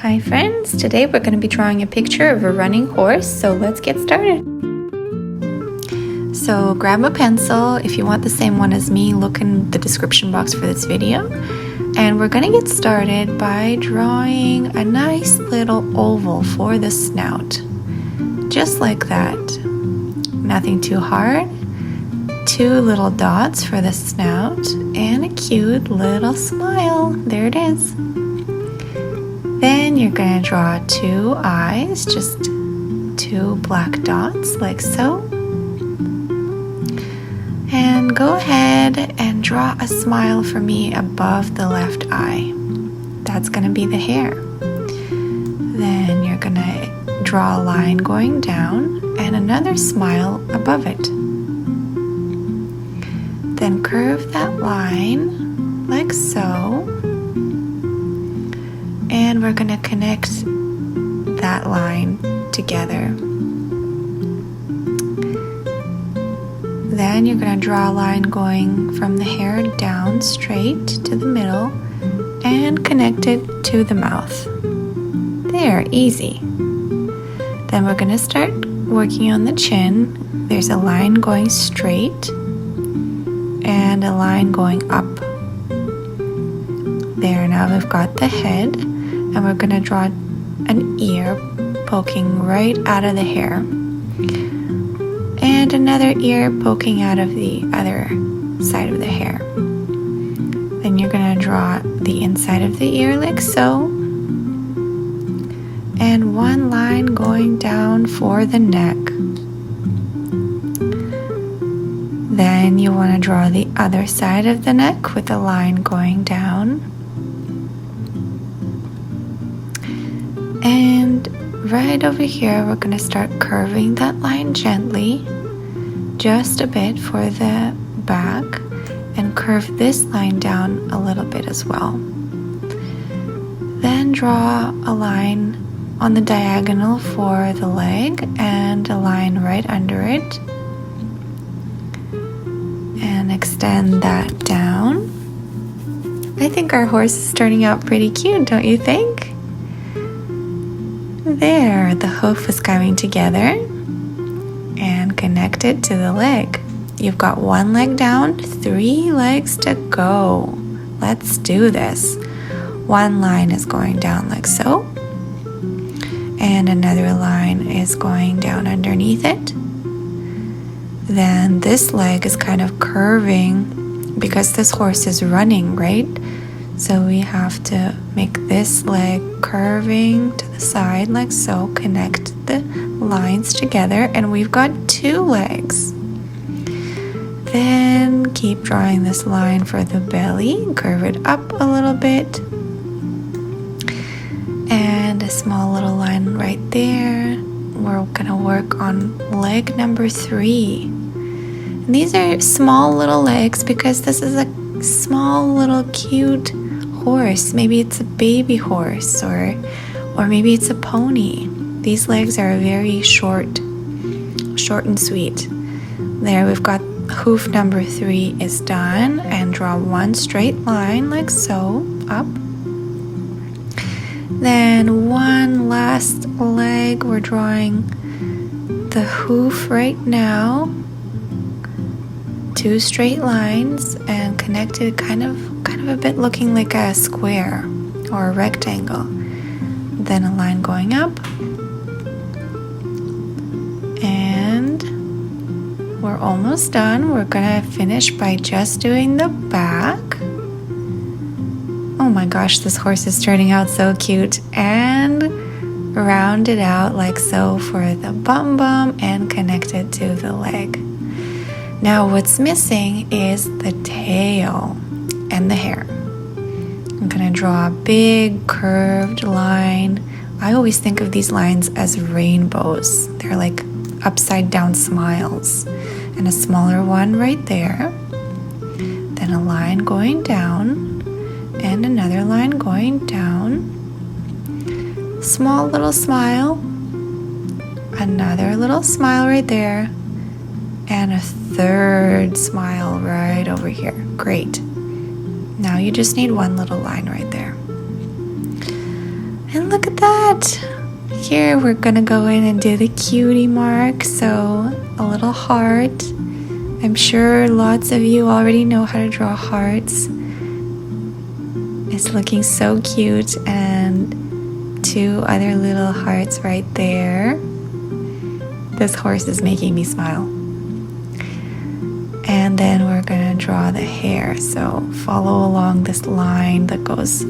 Hi friends, today we're going to be drawing a picture of a running horse, so let's get started. So grab a pencil. If you want the same one as me, look in the description box for this video. And we're going to get started by drawing a nice little oval for the snout. Just like that. Nothing too hard. 2 little dots for the snout and a cute little smile. There it is. Then you're going to draw 2 eyes, just 2 black dots like so. And go ahead and draw a smile for me above the left eye. That's going to be the hair. Then you're going to draw a line going down and another smile above it. Then curve that line like so. And we're going to connect that line together. Then you're going to draw a line going from the hair down straight to the middle and connect it to the mouth. There, easy. Then we're going to start working on the chin. There's a line going straight and a line going up. There, now we've got the head. And we're going to draw an ear poking right out of the hair. And another ear poking out of the other side of the hair. Then you're going to draw the inside of the ear like so. And one line going down for the neck. Then you want to draw the other side of the neck with a line going down. And right over here, we're going to start curving that line gently, just a bit for the back, and curve this line down a little bit as well. Then draw a line on the diagonal for the leg and a line right under it. And extend that down. I think our horse is turning out pretty cute, don't you think? There, the hoof is coming together and connected to the leg. You've got 1 leg down, 3 legs to go. Let's do this. 1 line is going down like so, and another line is going down underneath it. Then this leg is kind of curving because this horse is running, right? So we have to make this leg curving to the side like so, connect the lines together, and we've got 2 legs. Then keep drawing this line for the belly, curve it up a little bit, and a small little line right there. We're gonna work on leg number 3. And these are small little legs because this is a small little cute horse. Maybe it's a baby horse or maybe it's a pony. These legs are very short and sweet. There, we've got hoof number 3 is done, and draw 1 straight line like so up. Then 1 last leg. We're drawing the hoof right now. 2 straight lines and connected kind of a bit looking like a square or a rectangle. Then a line going up. And we're almost done. We're gonna finish by just doing the back. Oh my gosh, this horse is turning out so cute. And round it out like so for the bum and connect it to the leg. Now what's missing is the tail and the hair. I'm going to draw a big curved line. I always think of these lines as rainbows. They're like upside down smiles. And a smaller one right there. Then a line going down and another line going down. Small little smile. Another little smile right there. And a 3rd smile right over here. Great. Now you just need 1 little line right there. And look at that! Here we're gonna go in and do the cutie mark, so a little heart. I'm sure lots of you already know how to draw hearts. It's looking so cute, and 2 other little hearts right there. This horse is making me smile. And then we're gonna draw the hair, so follow along this line that goes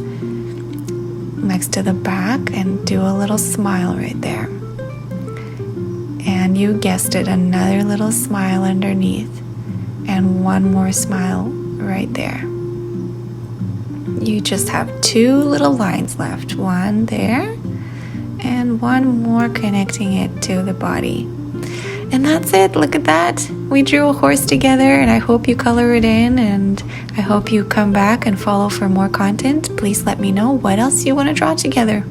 next to the back and do a little smile right there. And you guessed it, another little smile underneath, and 1 more smile right there. You just have 2 little lines left, 1 there and 1 more connecting it to the body. And that's it. Look at that. We drew a horse together, and I hope you color it in, and I hope you come back and follow for more content. Please let me know what else you want to draw together.